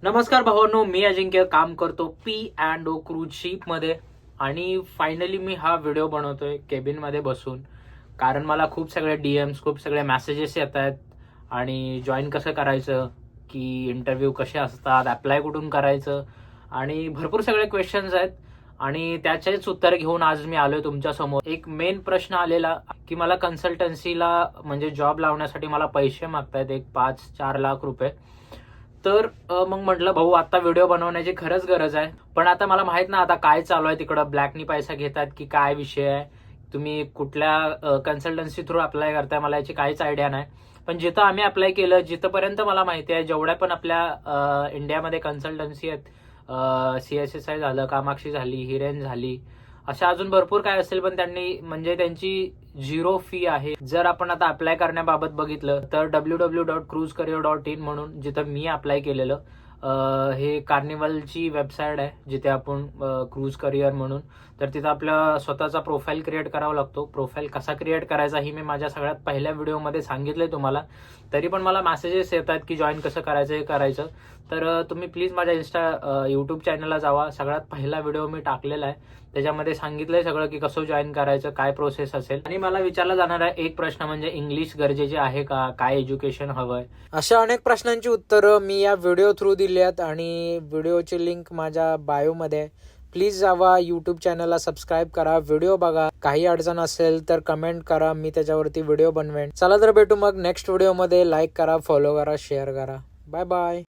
नमस्कार भावांनो, मी अजिंक्य काम करतो P&O क्रूज शिप मध्ये आणि फायनली मी हा व्हिडिओ बनवतोय केबिन मध्ये बसून. कारण मला खूप सगळे डीएम्स खूप सगळे मेसेजेस येत आहेत आणि जॉईन कसं करायचं, की इंटरव्ह्यू कसे असतात, अप्लाय कुठून करायचं आणि भरपूर सगळे क्वेश्चन्स आहेत आणि त्याचेच उत्तर घेऊन आज मी आलोय तुमच्या समोर. एक मेन प्रश्न आलेला की मला कन्सल्टन्सीला म्हणजे जॉब लावण्यासाठी मला पैसे मागतायत एक 5-4 लाख रुपये. तर मग म्हटलं भाऊ आता व्हिडिओ बनवण्याची खरंच गरज आहे. पण आता मला माहित ना आता काय चालू आहे तिकडं, ब्लॅकनी पैसा घेतात की काय विषय आहे, तुम्ही कुठल्या कन्सल्टन्सी थ्रू अप्लाय करताय मला याची काहीच आयडिया नाही. पण जिथं आम्ही अप्लाय केलं, जिथंपर्यंत मला माहिती आहे, जेवढ्या पण आपल्या इंडियामध्ये कन्सल्टन्सी आहेत, CSSI झालं, कामाक्षी झाली, हिरेन झाली, अशा अजून भरपूर काय असेल, पण त्यांनी म्हणजे त्यांची 0 फी आहे. जर आपण आता अप्लाय करण्याबाबत बघितलं तर www.cruisecareer.in म्हणून जिथं मी अप्लाय केलेलं, हे कार्निवलची वेबसाईट आहे जिथे आपण क्रूज करिअर म्हणून, तर तिथं आपला स्वतःचा प्रोफाईल क्रिएट करावा लागतो. प्रोफाईल कसा क्रिएट करायचा ही मी माझ्या सगळ्यात पहिल्या व्हिडिओमध्ये सांगितलंय तुम्हाला. तरी पण मला मेसेजेस येतात की जॉईन कसं करायचं, हे करायचं. तर तुम्ही प्लीज माझ्या यूट्यूब चॅनलला जावा. सगळ्यात पहिला व्हिडिओ मी टाकलेला आहे, त्याच्यामध्ये सांगितलंय सगळं की कसं जॉईन करायचं, काय प्रोसेस असेल. आणि मला विचारला जाणार आहे एक प्रश्न म्हणजे इंग्लिश गरजेचे आहे का, काय एज्युकेशन हवंय, अशा अनेक प्रश्नांची उत्तरं मी या व्हिडिओ थ्रू दिली आहेत आणि व्हिडिओची लिंक माझ्या बायोमध्ये आहे. प्लीज जावा, यूट्यूब चॅनलला सबस्क्राईब करा, व्हिडिओ बघा. काही अडचण असेल तर कमेंट करा, मी त्याच्यावरती व्हिडिओ बनवेन. चला तर भेटू मग नेक्स्ट व्हिडिओमध्ये. लाईक करा, फॉलो करा, शेअर करा. Bye bye.